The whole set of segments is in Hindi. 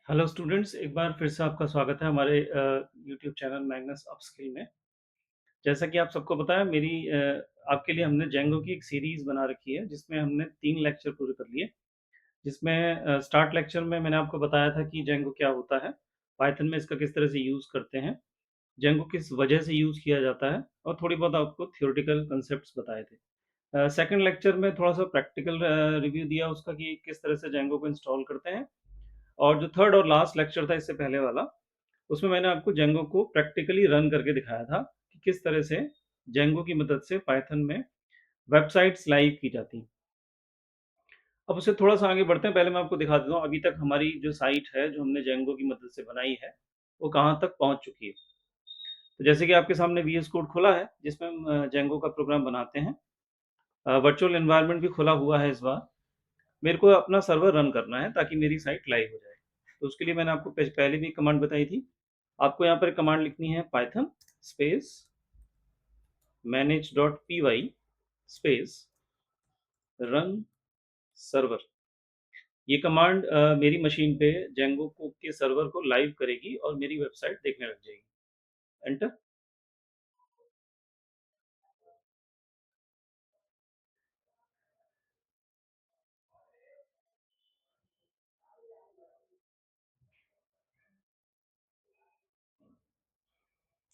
हेलो स्टूडेंट्स, एक बार फिर से आपका स्वागत है हमारे यूट्यूब चैनल मैग्नस अपस्किल में। जैसा कि आप सबको पता है, आपके लिए हमने जेंगो की एक सीरीज़ बना रखी है, जिसमें हमने 3 लेक्चर पूरे कर लिए। जिसमें स्टार्ट लेक्चर में मैंने आपको बताया था कि जेंगो क्या होता है, पाइथन में इसका किस तरह से यूज़ करते हैं, जेंगो किस वजह से यूज़ किया जाता है, और थोड़ी बहुत आपको थ्योरेटिकल कॉन्सेप्ट्स बताए थे। सेकंड लेक्चर में थोड़ा-सा प्रैक्टिकल रिव्यू दिया उसका कि किस तरह से जेंगो को इंस्टॉल करते हैं। और जो थर्ड और लास्ट लेक्चर था इससे पहले वाला, उसमें मैंने आपको जेंगो को प्रैक्टिकली रन करके दिखाया था कि किस तरह से जेंगो की मदद से पाइथन में वेबसाइट्स लाइव की जाती हैं। अब उससे थोड़ा-सा आगे बढ़ते हैं, पहले मैं आपको दिखा देता हूँ अभी तक हमारी जो साइट है, जो हमने जेंगो की मदद से बनाई है, वो कहाँ तक पहुँच चुकी है। तो जैसे कि आपके सामने वीएस कोड खुला है, जिसमें हम जेंगो का प्रोग्राम बनाते हैं। वर्चुअल एनवायरनमेंट भी खुला हुआ है इस बार। मेरे को अपना सर्वर रन करना है ताकि मेरी साइट लाइव हो जाए। तो उसके लिए मैंने आपको पहले भी कमांड बताई थी। आपको यहाँ पर कमांड लिखनी है Python space manage.py space run server. ये कमांड मेरी मशीन पे जेंगो को के सर्वर को लाइव करेगी और मेरी वेबसाइट देखने लग जाएगी। एंटर।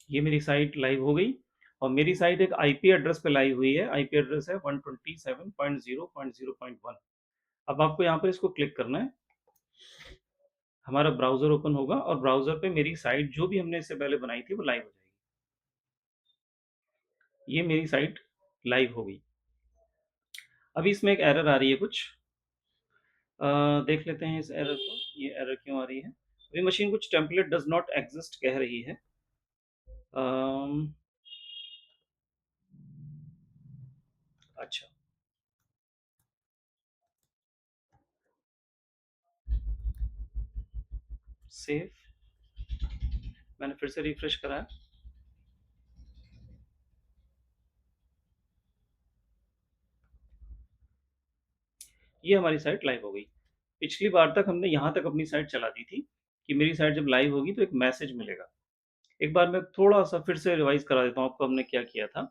ये मेरी साइट लाइव हो गई और मेरी साइट एक आईपी एड्रेस पे लाइव हुई है। आईपी एड्रेस है 127.0.0.1। अब आपको यहाँ पर इसको क्लिक करना है। हमारा ब्राउज़र ओपन होगा और ब्राउज़र पे मेरी साइट जो भी हमने इससे पहले बनाई थी वो लाइव हो जाएगी। ये मेरी साइट लाइव हो गई। अभी इसमें एक एरर आ रही है कुछ। देख लेते हैं इस एरर को, ये एरर क्यों आ रही है। अभी मशीन कुछ टेम्पलेट डज़ नॉट एक्सिस्ट कह रही है। अम, अच्छा, सेव। मैंने फिर से रिफ्रेश कराया। ये हमारी साइट लाइव हो गई। पिछली बार तक हमने यहाँ तक अपनी साइट चला दी थी कि मेरी साइट जब लाइव होगी तो एक मैसेज मिलेगा। एक बार मैं थोड़ा-सा फिर से रिवाइज़ करा देता हूँ आपको हमने क्या किया था।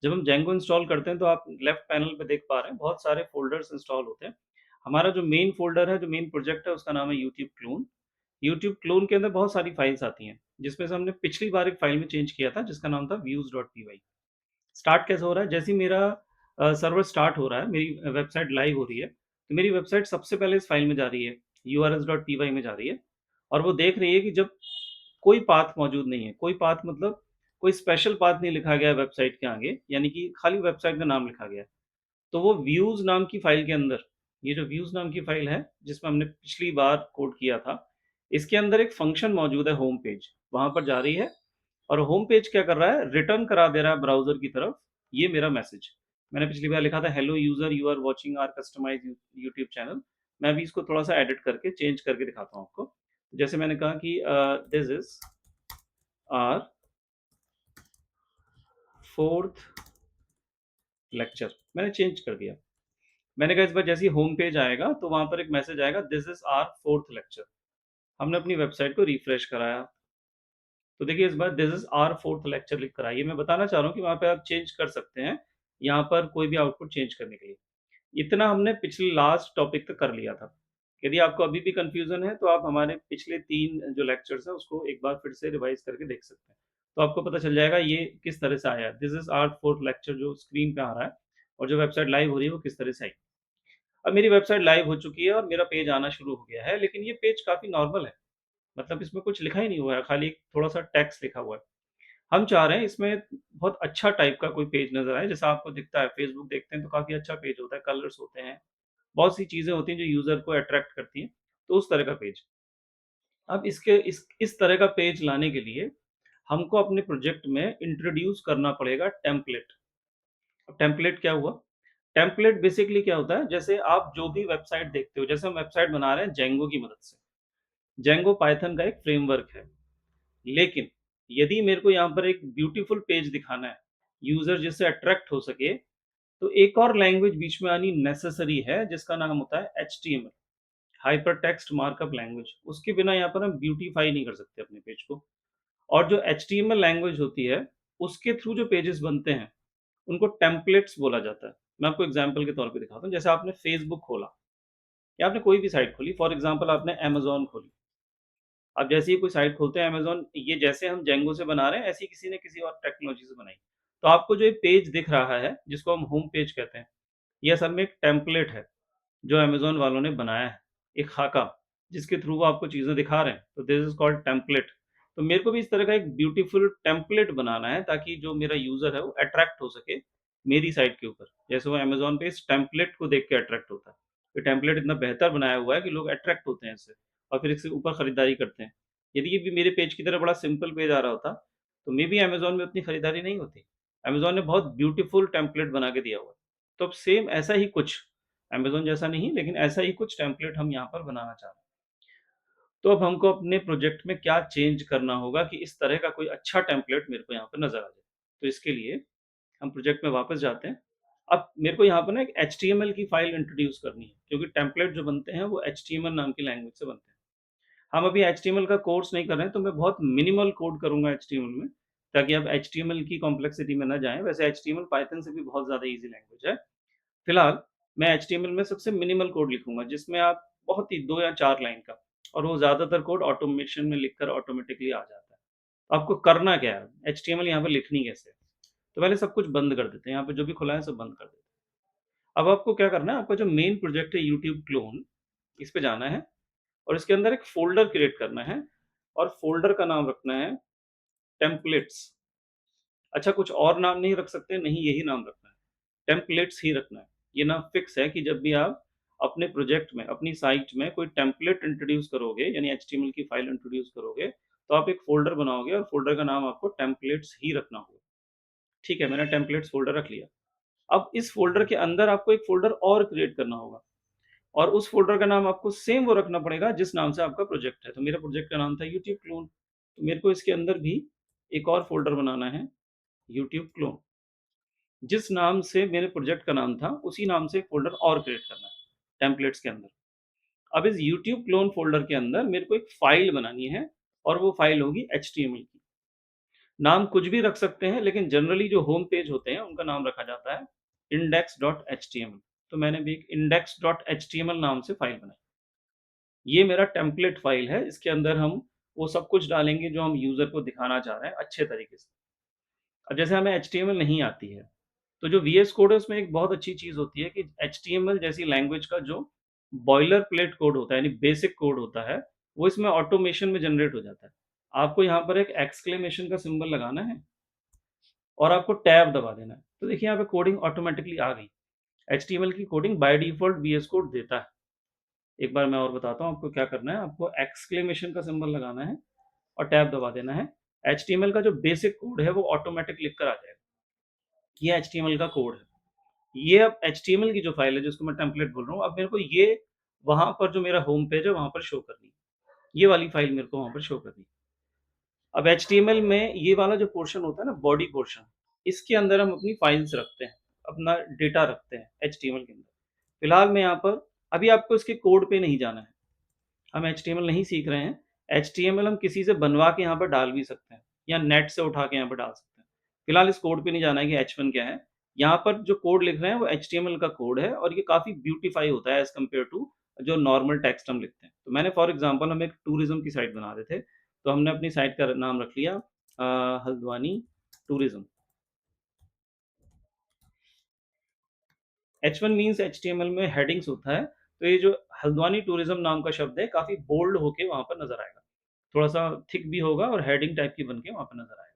जब हम जेंगो इंस्टॉल करते हैं तो आप लेफ्ट पैनल पे देख पा रहे हैं बहुत सारे फ़ोल्डर्स इंस्टॉल होते हैं। हमारा जो मेन फ़ोल्डर है, जो मेन प्रोजेक्ट है, उसका नाम है यूट्यूब क्लोन। यूट्यूब क्लोन के अंदर बहुत सारी फाइल्स आती हैं, जिसमें से हमने पिछली बार एक फाइल में चेंज किया था जिसका नाम था views.py। स्टार्ट कैसे हो रहा है, जैसे ही मेरा सर्वर स्टार्ट हो रहा है, मेरी वेबसाइट लाइव हो रही है, तो मेरी वेबसाइट सबसे पहले इस फाइल में जा रही है, urls.py में जा रही है। और वो देख रही है कि जब कोई पाथ मौजूद नहीं है, कोई पाथ मतलब कोई स्पेशल पाथ नहीं लिखा गया है वेबसाइट के आगे, यानी कि खाली वेबसाइट का नाम लिखा गया है। तो वो व्यूज़ नाम की फ़ाइल के अंदर, ये जो व्यूज़ नाम की फ़ाइल है, जिसमें हमने पिछली बार कोड किया था, इसके अंदर एक फ़ंक्शन मौजूद है होम पेज, वहाँ पर जा रही है और होम पेज क्या कर रहा है, रिटर्न करा दे रहा है ब्राउज़र की तरफ, ये मेरा मैसेज। मैंने पिछली बार लिखा था hello user, you are watching our customised YouTube channel. मैं अभी इसको थोड़ा-सा एडिट करके, चेंज करके दिखाता हूँ आपको। जैसे मैंने कहा कि this is our 4th lecture, मैंने चेंज कर दिया। मैंने कहा इस बार जैसे ही होम पेज आएगा तो वहाँ पर एक मैसेज आएगा, this is our 4th lecture. हमने अपनी वेबसाइट को रिफ्रेश कराया, तो देखिए इस बार this is our 4th lecture लिख कर आया। ये मैं बताना चाह रहा हूँ कि वहाँ पे आप चेंज कर सकते हैं, यहाँ पर कोई भी आउटपुट चेंज करने के लिए। इतना हमने पिछले लास्ट टॉपिक तक कर लिया था। यदि आपको अभी भी कन्फ्यूज़न है तो आप हमारे पिछले 3 जो लेक्चर्स हैं उसको एक बार फिर से रिवाइज़ करके देख सकते हैं। तो आपको पता चल जाएगा ये किस तरह से आया है। This is our 4th lecture जो स्क्रीन पे आ रहा है और जो वेबसाइट लाइव हो रही है वो किस तरह से आई। अब मेरी वेबसाइट लाइव हो चुकी है और मेरा पेज आना शुरू हो गया है, लेकिन ये पेज काफ़ी नॉर्मल है। मतलब इसमें कुछ लिखा ही नहीं हुआ है, खाली थोड़ा-सा टेक्स्ट लिखा हुआ है। हम चाह रहे हैं इसमें बहुत अच्छा टाइप का कोई पेज नज़र आए, जैसा आपको दिखता है, फेसबुक देखते हैं तो काफ़ी अच्छा पेज होता है, कलर्स होते हैं, बहुत सी चीज़ें होती हैं जो यूज़र को अट्रैक्ट करती हैं, तो उस तरह का पेज। अब इसके इस तरह का पेज लाने के लिए हमको अपने प्रोजेक्ट में इंट्रोड्यूस करना पड़ेगा टेम्पलेट। अब टेम्पलेट क्या हुआ? टेम्पलेट बेसिकली क्या होता है, जैसे आप जो भी वेबसाइट देखते हो, जैसे हम वेबसाइट बना रहे हैं जेंगो की मदद से। जेंगो पाइथन का एक फ्रेमवर्क है। लेकिन यदि मेरे को यहाँ पर एक ब्यूटीफुल पेज दिखाना है, यूज़र जिससे अट्रैक्ट हो सके, तो एक और लैंग्वेज बीच में आनी नेसेसरी है जिसका नाम होता है HTML. Hyper text markup language, उसके बिना यहाँ पर हम ब्यूटीफाई नहीं कर सकते अपने पेज को। और जो एचटीएमएल लैंग्वेज होती है, उसके थ्रू जो पेजेस बनते हैं, उनको टेम्पलेट्स बोला जाता है। मैं आपको एग्जांपल के तौर पे दिखाता हूँ। जैसे आपने फेसबुक खोला या आपने कोई भी साइट खोली, फॉर एग्जांपल आपने अमेज़न खोली। अब जैसे ही कोई साइट खोलते हैं अमेज़न, ये जैसे हम जेंगो से बना रहे हैं, ऐसे ही किसी ने किसी और टेक्नोलॉजी से बनाई। तो आपको जो ये पेज दिख रहा है, जिसको हम होम पेज कहते हैं, ये असल में एक टेम्पलेट है, जो अमेज़न वालों ने बनाया है, एक खाका, जिसके थ्रू वो आपको चीज़ें दिखा रहे हैं। तो दिस इज़ कॉल्ड टेम्पलेट। तो मेरे को भी इस तरह का एक ब्यूटीफुल टेम्पलेट बनाना है, ताकि जो मेरा यूज़र है, वो अट्रैक्ट हो सके मेरी साइट के ऊपर। जैसे वो अमेज़न पे इस टेम्पलेट को देख के अट्रैक्ट होता है। ये टेम्पलेट इतना बेहतर बनाया हुआ है कि लोग अट्रैक्ट होते हैं इससे और फिर इससे ऊपर खरीदारी करते हैं। यदि ये भी मेरे पेज की तरह बड़ा सिंपल पेज आ रहा होता, तो मेबी अमेज़न में उतनी खरीदारी नहीं होती। अमेज़न ने बहुत ब्यूटीफुल टेम्पलेट बना के दिया हुआ है। तो अब सेम ऐसा ही कुछ, अमेज़न जैसा नहीं, लेकिन ऐसा ही कुछ टेम्पलेट हम यहाँ पर बनाना चाह रहे हैं। तो अब हमको अपने प्रोजेक्ट में क्या चेंज करना होगा कि इस तरह का कोई अच्छा टेम्पलेट मेरे को यहाँ पे नज़र आ जाए। तो इसके लिए हम प्रोजेक्ट में वापस जाते हैं। अब मेरे को यहाँ पर ना एक एचटीएमएल की फ़ाइल इंट्रोड्यूस करनी है, क्योंकि टेम्पलेट जो बनते हैं वो एचटीएमएल नाम की लैंग्वेज से बनते हैं। हम अभी एचटीएमएल का कोर्स नहीं कर रहे हैं, तो मैं बहुत मिनिमल कोड करूँगा एचटीएमएल में, ताकि आप एचटीएमएल की कॉम्प्लेक्सिटी में ना जाएँ। वैसे एचटीएमएल पाइथन से भी बहुत ज़्यादा ईज़ी लैंग्वेज है। फिलहाल मैं एचटीएमएल में सबसे मिनिमल कोड लिखूँगा, जिसमें आप बहुत ही 2 या 4 लाइन का, और वो ज़्यादातर कोड ऑटोमेशन में लिखकर ऑटोमेटिकली आ जाता है। आपको करना क्या है? एचटीएमएल यहाँ पर लिखनी कैसे है? तो पहले सब कुछ बंद कर देते हैं, यहाँ पे जो भी खुला है सब बंद कर देते हैं। अब आपको क्या करना है, आपका जो मेन प्रोजेक्ट है यूट्यूब क्लोन, इस पे जाना है और इसके अंदर एक फ़ोल्डर क्रिएट करना है और फ़ोल्डर का नाम रखना है टेम्पलेट्स। अच्छा, कुछ और नाम नहीं रख सकते? नहीं, यही नाम रखना है। टेम्पलेट्स ही रखना है। ये नाम फिक्स है कि जब भी आप अपने प्रोजेक्ट में, अपनी साइट में कोई टेम्पलेट इंट्रोड्यूस करोगे, यानी एचटीएमएल की फाइल इंट्रोड्यूस करोगे, तो आप एक फ़ोल्डर बनाओगे और फ़ोल्डर का नाम आपको टेम्पलेट्स ही रखना होगा। ठीक है, मैंने टेम्पलेट्स फ़ोल्डर रख लिया। अब इस फ़ोल्डर के अंदर आपको एक फ़ोल्डर और क्रिएट करना होगा और उस फ़ोल्डर का नाम आपको सेम वो रखना पड़ेगा जिस नाम से आपका प्रोजेक्ट है। तो मेरा प्रोजेक्ट का नाम था यूट्यूब क्लोन। तो मेरे को इसके अंदर भी एक और फ़ोल्डर बनाना है, यूट्यूब क्लोन। जिस नाम से मेरे प्रोजेक्ट का नाम था, उसी नाम से एक फ़ोल्डर और क्रिएट करना है, टेम्पलेट्स के अंदर। अब इस यूट्यूब क्लोन फ़ोल्डर के अंदर मेरे को एक फ़ाइल बनानी है और वो फ़ाइल होगी एचटीएमएल की। नाम कुछ भी रख सकते हैं, लेकिन जनरली जो होम पेज होते हैं, उनका नाम रखा जाता है index.html। तो मैंने भी एक index.html नाम से फ़ाइल बनाई। ये मेरा टेम्पलेट फ़ाइल है, इसके अंदर हम वो सब कुछ डालेंगे जो हम यूज़र को दिखाना चाह रहे हैं अच्छे तरीके से। अब जैसे हमें एचटीएमएल नहीं आती है, तो जो वीएस कोड है उसमें एक बहुत अच्छी चीज़ होती है कि एचटीएमएल जैसी लैंग्वेज का जो बॉयलर प्लेट कोड होता है, यानी बेसिक कोड होता है, वो इसमें ऑटोमेशन में जनरेट हो जाता है। आपको यहाँ पर एक एक्सक्लेमेशन का सिंबल लगाना है और आपको टैब दबा देना है। तो देखिए यहाँ पे कोडिंग ऑटोमेटिकली आ गई। एचटीएमएल की coding by default VS code देता है। एक बार मैं और बताता हूँ आपको क्या करना है। आपको एक्सक्लेमेशन का सिंबल लगाना है और टैब दबा देना है। एचटीएमएल का जो बेसिक कोड है वो ऑटोमेटिक लिख कर आ जाएगा। ये एचटीएमएल का कोड है। ये अब एचटीएमएल की जो फ़ाइल है जिसको मैं टेम्पलेट बोल रहा हूँ, अब मेरे को ये वहाँ पर जो मेरा होम पेज है वहाँ पर शो करनी है। ये वाली फ़ाइल मेरे को वहाँ पर शो करनी है। अब एचटीएमएल में ये वाला जो पोर्शन होता है ना, बॉडी पोर्शन, इसके अंदर हम अपनी फाइल्स रखते हैं, अपना डेटा रखते हैं एचटीएमएल के अंदर। फिलहाल मैं यहाँ पर, अभी आपको इसके कोड पे नहीं जाना है, हम एचटीएमएल नहीं सीख रहे हैं। एचटीएमएल हम किसी से बनवा के यहाँ पर डाल भी सकते हैं या नेट से उठा के यहाँ पर डाल सकते हैं। फिलहाल इस कोड पे नहीं जाना है कि H1 क्या है। यहाँ पर जो कोड लिख रहे हैं वो एचटीएमएल का कोड है और ये काफ़ी ब्यूटीफाई होता है एज़ कम्पेयर टू जो नॉर्मल टेक्स्ट हम लिखते हैं। तो मैंने फॉर एग्ज़ाम्पल, हम एक टूरिज़्म की साइट बना रहे थे, तो हमने अपनी साइट का नाम रख लिया Haldwani tourism. H1 means HTML में हेडिंग्स होता है, तो ये जो हल्द्वानी टूरिज़्म नाम का शब्द है, काफ़ी बोल्ड होके वहाँ पर नज़र आएगा। थोड़ा-सा थिक भी होगा और हेडिंग टाइप की बन के वहाँ पे नज़र आएगा।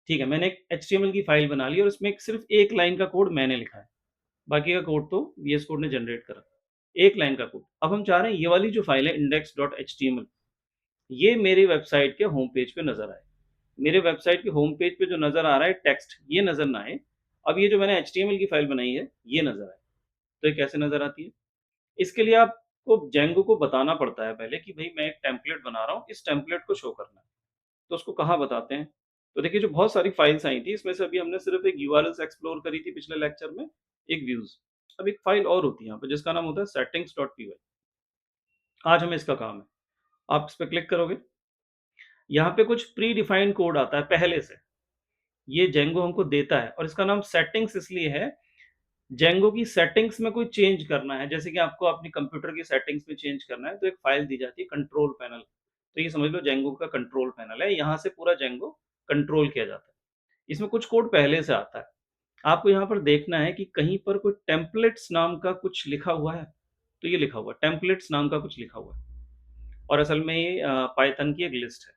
ठीक है, मैंने एक एचटीएमएल की फ़ाइल बना ली और इसमें एक सिर्फ़ 1 लाइन का कोड मैंने लिखा है। बाकी का कोड तो वीएस कोड ने जनरेट करा। 1 लाइन का कोड। अब हम चाह रहे हैं ये वाली जो फ़ाइल है index.html, ये मेरी वेबसाइट के होम पेज पे नज़र आए। मेरे वेबसाइट के होम पेज पे जो नज़र आ रहा है टेक्स्ट, ये नज़र ना आए। अब ये जो मैंने एचटीएमएल की फ़ाइल बनाई है, ये नज़र आए। तो ये कैसे नज़र आती है? इसके लिए आपको जेंगो को बताना पड़ता है पहले कि भई मैं एक टेम्पलेट बना रहा हूँ, इस टेम्पलेट को शो करना है। तो उसको कहाँ बताते हैं? तो देखिए, जो बहुत सारी फाइल्स आई थी, इसमें से अभी हमने सिर्फ़ एक यूआरएल्स एक्सप्लोर करी थी पिछले लेक्चर में, एक व्यूज़। अब एक फाइल और होती है यहाँ पे जिसका नाम होता है settings.py। आज हमें इसका काम है। आप इस पे क्लिक करोगे, यहाँ पे कुछ प्री डिफाइंड कोड आता है पहले से। ये जेंगो हमको देता है और इसका नाम सेटिंग्स इसलिए है, जेंगो की सेटिंग्स में कोई चेंज करना है, जैसे कि आपको अपने कंप्यूटर की सेटिंग्स में चेंज करना है, तो एक फाइल दी जाती है कंट्रोल पैनल। तो ये समझ लो जेंगो का कंट्रोल पैनल है, यहाँ से पूरा जेंगो कंट्रोल किया जाता है। इसमें कुछ कोड पहले से आता है। आपको यहाँ पर देखना है कि कहीं पर कोई टेम्पलेट्स नाम का कुछ लिखा हुआ है, तो ये लिखा हुआ है, टेम्पलेट्स नाम का कुछ लिखा हुआ है और असल में ये पाइथन की एक लिस्ट है।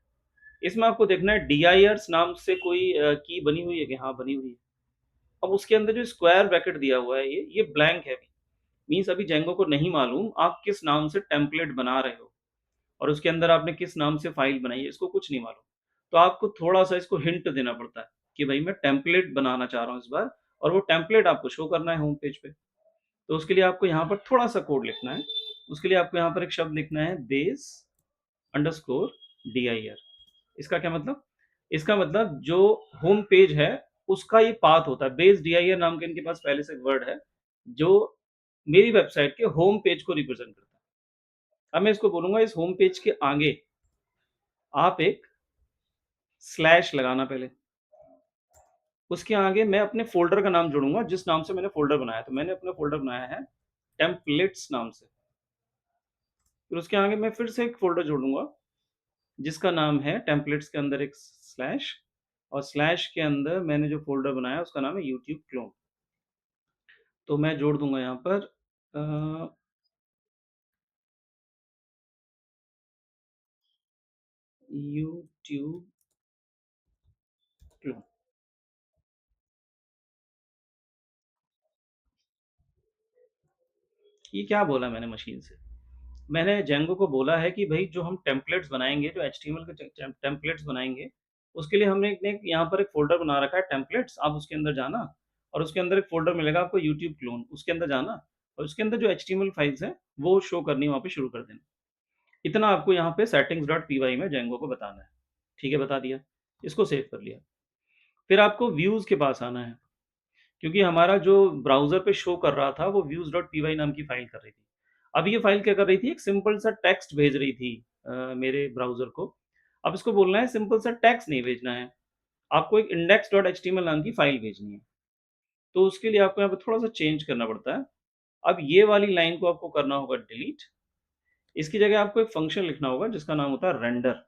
इसमें आपको देखना है डिआईआर्स नाम से कोई की बनी हुई है कि हाँ, बनी हुई है। अब उसके अंदर जो स्क्वायर ब्रैकेट दिया हुआ है ये ब्लैंक है अभी। मीन्स अभी जेंगो को नहीं मालूम आप किस नाम से टेम्पलेट बना रहे हो और उसके अंदर आपने किस नाम से फाइल बनाई है, इसको कुछ नहीं मालूम। तो आपको थोड़ा-सा इसको हिंट देना पड़ता है कि भई मैं टेम्पलेट बनाना चाह रहा हूँ इस बार और वो टेम्पलेट आपको शो करना है होम पेज पे। तो उसके लिए आपको यहाँ पर थोड़ा-सा कोड लिखना है। उसके लिए आपको यहाँ पर एक शब्द लिखना है बेस अंडरस्कोर dir। इसका क्या मतलब? इसका मतलब जो होम पेज है उसका ये पाथ होता है। बेस dir नाम का इनके पास पहले से वर्ड है जो मेरी वेबसाइट के होम पेज को रिप्रेजेंट करता है। अब मैं इसको बोलूँगा इस होम पेज के आगे आप एक स्लैश लगाना पहले। उसके आगे मैं अपने फ़ोल्डर का नाम जोड़ूँगा जिस नाम से मैंने फ़ोल्डर बनाया है। तो मैंने अपना फ़ोल्डर बनाया है टेम्पलेट्स नाम से। फिर उसके आगे मैं फिर से एक फ़ोल्डर जोड़ूँगा जिसका नाम है टेम्पलेट्स के अंदर एक स्लैश और स्लैश के अंदर मैंने जो फ़ोल्डर बनाया है उसका नाम है यूट्यूब क्लोन। तो मैं जोड़ दूँगा यहाँ पर यूट्यूब क्लोन। ये क्या बोला मैंने मशीन से? मैंने जेंगो को बोला है कि भई जो हम टेम्पलेट्स बनाएँगे, जो एचटीएमएल के टेम्पलेट्स बनाएँगे, उसके लिए हमने एक यहाँ पर एक फ़ोल्डर बना रखा है टेम्पलेट्स, आप उसके अंदर जाना और उसके अंदर एक फ़ोल्डर मिलेगा आपको यूट्यूब क्लोन, उसके अंदर जाना और उसके अंदर जो एचटीएमएल फाइल्स हैं, वो शो करनी वहाँ पे शुरू कर देना। इतना आपको यहाँ पे सेटिंग्स.py में जेंगो को बताना है। ठीक है, बता दिया। इसको सेव कर लिया। फिर आपको व्यूज़ के पास आना है, क्योंकि हमारा जो ब्राउज़र पे शो कर रहा था, वो views.py नाम की फ़ाइल कर रही थी। अब ये फ़ाइल क्या कर रही थी, एक सिंपल सा टेक्स्ट भेज रही थी मेरे ब्राउज़र को। अब इसको बोलना है सिंपल सा टेक्स्ट नहीं भेजना है, आपको एक index.html नाम की फ़ाइल भेजनी है। तो उसके लिए आपको यहाँ पे थोड़ा-सा चेंज करना पड़ता है। अब ये वाली लाइन को आपको करना होगा डिलीट। इसकी जगह आपको एक फ़ंक्शन लिखना होगा जिसका नाम होता है रेंडर।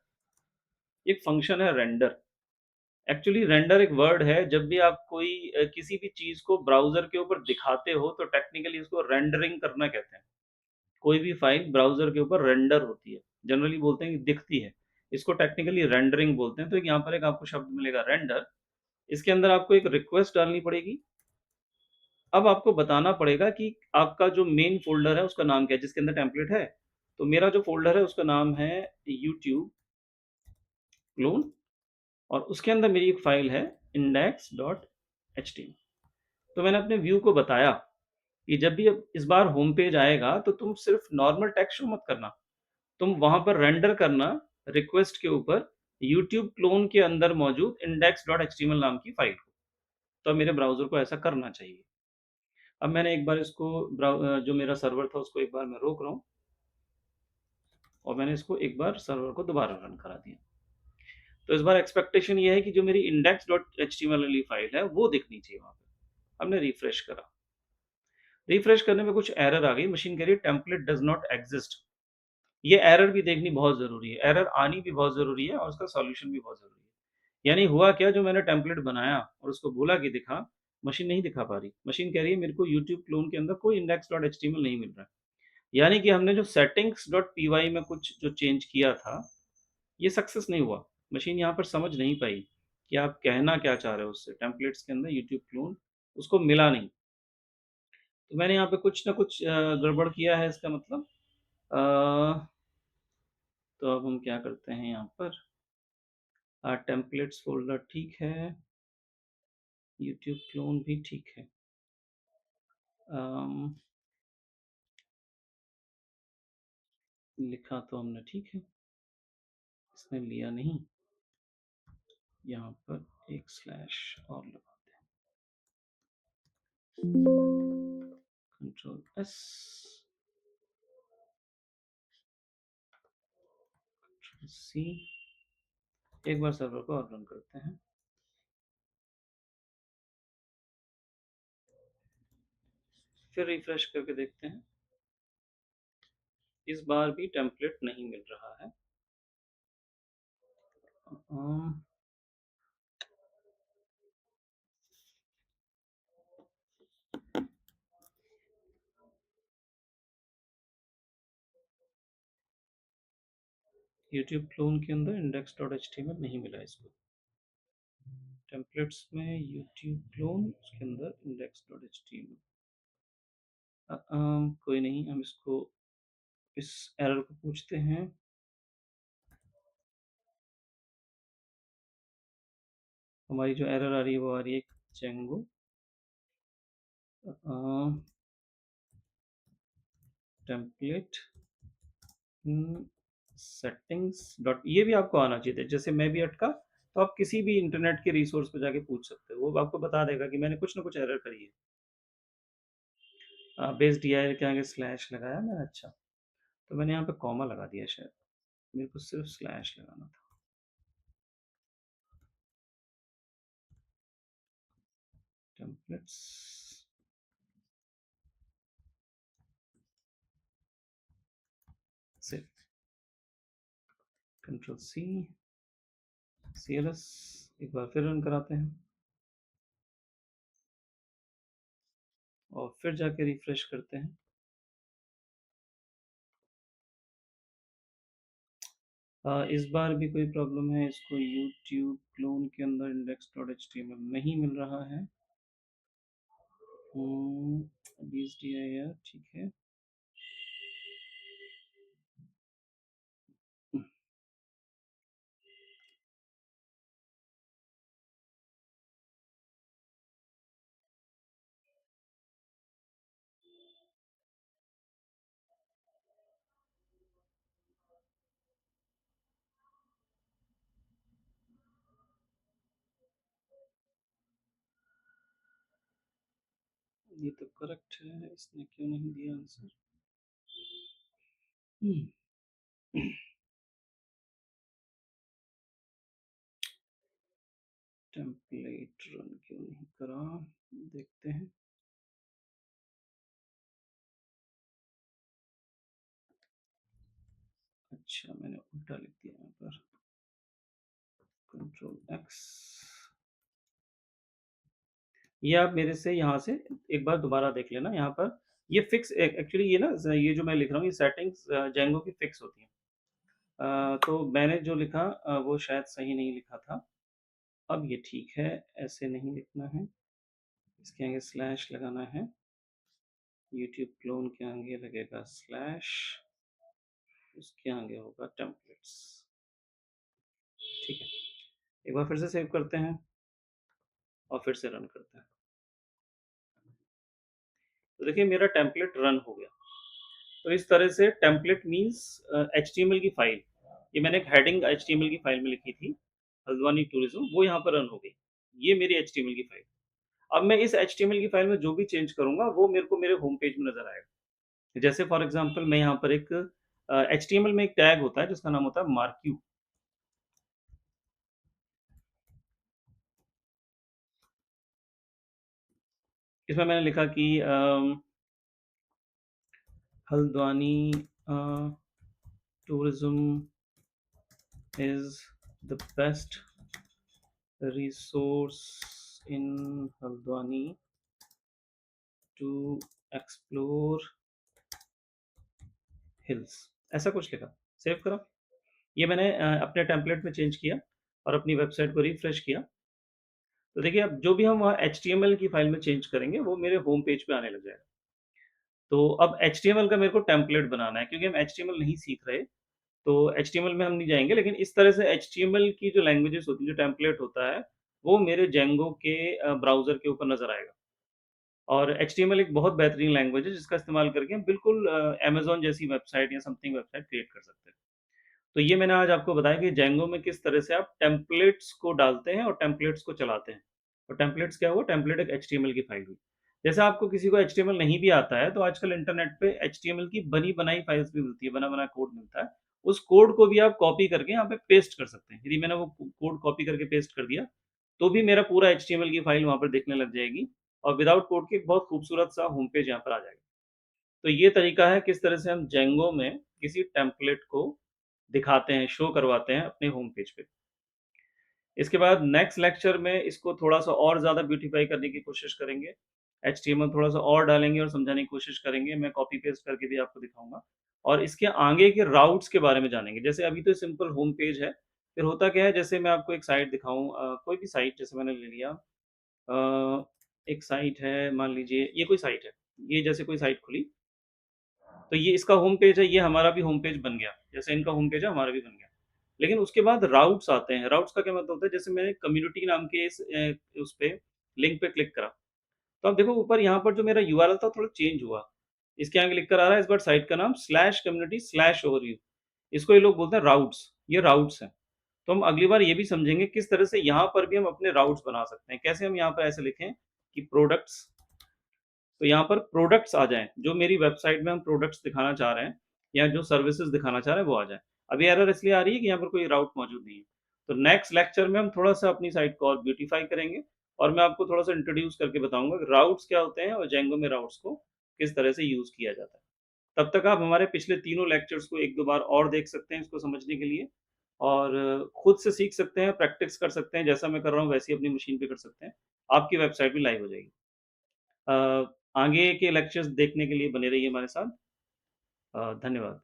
एक फ़ंक्शन है रेंडर। एक्चुअली रेंडर एक वर्ड है, जब भी आप कोई किसी भी चीज़ को ब्राउज़र के ऊपर दिखाते हो तो टेक्निकली इसको रेंडरिंग करना कहते हैं। कोई भी फ़ाइल ब्राउज़र के ऊपर रेंडर होती है। जनरली बोलते हैं कि दिखती है। इसको टेक्निकली रेंडरिंग बोलते हैं। तो यहाँ पर एक आपको शब्द मिलेगा रेंडर। इसके अंदर आपको एक रिक्वेस्ट डालनी पड़ेगी। अब आपको बताना पड़ेगा कि आपका जो मेन फ़ोल्डर है उसका नाम क्या है जिसके अंदर टेम्पलेट है। तो मेरा जो फ़ोल्डर है उसका नाम है यूट्यूब क्लोन और उसके अंदर मेरी एक फ़ाइल है index.html। तो मैंने अपने व्यू को बताया कि जब भी अब इस बार होम पेज आएगा तो तुम सिर्फ नॉर्मल टेक्स्ट शो मत करना, तुम वहां पर रेंडर करना रिक्वेस्ट के ऊपर यूट्यूब क्लोन के अंदर मौजूद index.html नाम की फाइल को। तो अब मेरे ब्राउजर को ऐसा करना चाहिए। अब मैंने एक बार इसको जो मेरा सर्वर था उसको एक बार मैं रोक रहा हूँ और मैंने इसको एक बार सर्वर को दोबारा रन करा दिया। तो इस बार एक्सपेक्टेशन ये है कि जो मेरी index.html वाली फाइल है वो दिखनी चाहिए वहां पे। हमने रिफ्रेश करा, रिफ्रेश करने में कुछ एरर आ गई, मशीन कह रही टेम्पलेट डज नॉट एग्जिस्ट। ये एरर भी देखनी बहुत ज़रूरी है, एरर आनी भी बहुत ज़रूरी है और उसका सॉल्यूशन भी बहुत ज़रूरी है। यानी हुआ क्या, जो मैंने टेम्पलेट बनाया और उसको बोला कि दिखा, मशीन नहीं दिखा पा रही। मशीन कह रही है मेरे को यूट्यूब क्लोन के अंदर कोई index.html नहीं मिल रहा है। यानी कि हमने जो settings.py में कुछ जो चेंज किया था, ये सक्सेस नहीं हुआ। मशीन यहाँ पर समझ नहीं पाई कि आप कहना क्या चाह रहे हो उससे, टेम्पलेट्स के अंदर यूट्यूब क्लोन उसको मिला नहीं। तो मैंने यहाँ पे कुछ ना कुछ गड़बड़ किया है इसका मतलब। अ, तो अब हम क्या करते हैं यहाँ पर, टेम्पलेट्स फ़ोल्डर ठीक है, यूट्यूब क्लोन भी ठीक है। अम, लिखा तो हमने ठीक है, इसने लिया नहीं। यहाँ पर एक स्लैश और लगाते हैं, कंट्रोल एस। सी, एक बार सर्वर को और रन करते हैं। फिर रिफ्रेश करके देखते हैं। इस बार भी टेम्पलेट नहीं मिल रहा है। यूट्यूब क्लोन के अंदर index.html नहीं मिला इसको। टेम्पलेट्स में यूट्यूब क्लोन, उसके अंदर index.html। कोई नहीं, हम इसको इस एरर को पूछते हैं। हमारी जो एरर आ रही है वो आ रही है Django टेम्पलेट सेटिंग्स डॉट, ये भी आपको आना चाहिए था। जैसे मैं भी अटका तो आप किसी भी इंटरनेट के रिसोर्स पे जाके पूछ सकते हो, वो आपको बता देगा कि मैंने कुछ ना कुछ एरर करी है। बेस डी आई के आगे स्लैश लगाया मैंने, अच्छा तो मैंने यहाँ पे कॉमा लगा दिया, शायद मेरे को सिर्फ स्लैश लगाना था। टेम्पलेट्स से कंट्रोल सी, CLS, एक बार फिर रन कराते हैं और फिर जाके रिफ्रेश करते हैं। इस बार भी कोई प्रॉब्लम है, इसको यूट्यूब क्लोन के अंदर index.html नहीं मिल रहा है। BSDIR ठीक है। ये तो करेक्ट है, इसने क्यों नहीं दिया आंसर? टेम्पलेट रन क्यों नहीं करा, देखते हैं। अच्छा मैंने उल्टा लिख दिया यहाँ पर, कंट्रोल एक्स। ये आप मेरे से यहाँ से एक बार दोबारा देख लेना। यहाँ पर ये फिक्स, एक्चुअली ये ना, ये जो मैं लिख रहा हूँ ये सेटिंग्स जेंगो की फिक्स होती हैं। तो मैंने जो लिखा वो शायद सही नहीं लिखा था। अब ये ठीक है, ऐसे नहीं लिखना है, इसके आगे स्लैश लगाना है। यूट्यूब क्लोन के आगे लगेगा स्लैश, उसके आगे होगा टेम्पलेट्स। ठीक है, एक बार फिर से सेव करते हैं और फिर से रन करते हैं। तो देखिए मेरा टेम्पलेट रन हो गया। तो इस तरह से टेम्पलेट मीन्स HTML की फाइल, ये मैंने एक हेडिंग HTML की फाइल में लिखी थी, हल्द्वानी टूरिज्म, वो यहाँ पर रन हो गई। ये मेरी HTML की फाइल। अब मैं इस HTML की फाइल में जो भी चेंज करूंगा वो मेरे को मेरे होम पेज में नजर आएगा। जैसे फॉर एग्जांपल मैं यहाँ पर एक HTML में एक टैग होता है जिसका नाम होता है मार्क्यू। इसमें मैंने लिखा कि Haldwani tourism is the best resource in Haldwani to explore hills, ऐसा कुछ लिखा, सेव करा। ये मैंने अपने टेम्पलेट में चेंज किया और अपनी वेबसाइट को रिफ्रेश किया। तो देखिए अब जो भी हम वहाँ HTML की फाइल में चेंज करेंगे वो मेरे होम पेज पे आने लग जाएगा। तो अब HTML का मेरे को टेम्पलेट बनाना है, क्योंकि हम HTML नहीं सीख रहे तो HTML में हम नहीं जाएंगे, लेकिन इस तरह से HTML की जो लैंग्वेजेस होती है, जो टेम्पलेट होता है, वो मेरे जेंगो के ब्राउजर के ऊपर नजर आएगा। और HTML एक बहुत बेहतरीन लैंग्वेज है जिसका इस्तेमाल करके हम बिल्कुल अमेजोन जैसी वेबसाइट या समथिंग वेबसाइट क्रिएट कर सकते हैं। तो ये मैंने आज आपको बताया कि जेंगो में किस तरह से आप टेम्पलेट्स को डालते हैं और टेम्पलेट्स को चलाते हैं। और टेम्पलेट्स क्या हुआ, टेम्पलेट एक HTML की फाइल हुई। जैसे आपको किसी को HTML नहीं भी आता है तो आजकल इंटरनेट पे HTML की बनी बनाई फाइल्स भी मिलती है, बना बना कोड मिलता है, उस कोड को भी आप कॉपी करके यहाँ पे पेस्ट कर सकते हैं। यदि मैंने वो कोड कॉपी करके पेस्ट कर दिया, तो भी मेरा पूरा एचटीएमएल की फाइल वहाँ पर दिखने लग जाएगी और विदाउट कोड के एक बहुत खूबसूरत सा होम पेज यहाँ पर आ जाएगा। तो ये तरीका है किस तरह से हम जेंगो में किसी टेम्पलेट को दिखाते हैं, शो करवाते हैं अपने होम पेज पे। इसके बाद नेक्स्ट लेक्चर में इसको थोड़ा-सा और ज़्यादा ब्यूटीफाई करने की कोशिश करेंगे। एचटीएमएल थोड़ा-सा और डालेंगे और समझाने की कोशिश करेंगे। मैं कॉपी पेस्ट करके भी आपको दिखाऊँगा और इसके आगे के राउट्स के बारे में जानेंगे। जैसे अभी तो सिंपल होम पेज है, फिर होता क्या है, जैसे मैं आपको एक साइट दिखाऊँ, कोई भी साइट जैसे मैंने ले लिया, एक साइट है, मान लीजिए ये कोई साइट है। ये जैसे कोई साइट खुली, तो ये इसका होम पेज है, ये हमारा भी होम पेज बन गया। जैसे इनका होम पेज है, हमारा भी बन गया। लेकिन उसके बाद राउट्स आते हैं। राउट्स का क्या मतलब होता है, जैसे मैंने कम्युनिटी नाम के उस पे लिंक पे क्लिक करा, तो आप देखो ऊपर यहाँ पर जो मेरा यूआरएल था थोड़ा चेंज हुआ। इसके आगे लिख कर आ रहा है इस बार साइट का नाम /community/overview। इसको ये लोग बोलते हैं राउट्स, ये राउट्स हैं। तो हम अगली बार ये भी समझेंगे किस तरह से यहाँ पर भी हम अपने राउट्स बना सकते हैं। कैसे हम यहाँ पर ऐसे लिखें कि प्रोडक्ट्स, तो यहाँ पर प्रोडक्ट्स आ जाएँ, जो मेरी वेबसाइट में हम प्रोडक्ट्स दिखाना चाह रहे हैं या जो सर्विसेज़ दिखाना चाह रहे हैं वो आ जाएँ। अभी एरर इसलिए आ रही है कि यहाँ पर कोई राउट मौजूद नहीं है। तो नेक्स्ट लेक्चर में हम थोड़ा-सा अपनी साइट को और ब्यूटीफाई करेंगे और मैं आपको थोड़ा-सा इंट्रोड्यूस करके बताऊँगा कि राउट्स क्या होते हैं और जेंगो में राउट्स को किस तरह से यूज़ किया जाता है। तब तक आप हमारे पिछले तीनों लेक्चर्स को 1-2 बार और देख सकते हैं इसको समझने के लिए और खुद से सीख सकते हैं, प्रैक्टिस कर सकते हैं, जैसा मैं कर रहा हूँ वैसे ही अपनी मशीन पे कर सकते हैं। आपकी वेबसाइट भी लाइव हो जाएगी। अ, आगे के लेक्चर्स देखने के लिए बने रहिए हमारे साथ। धन्यवाद।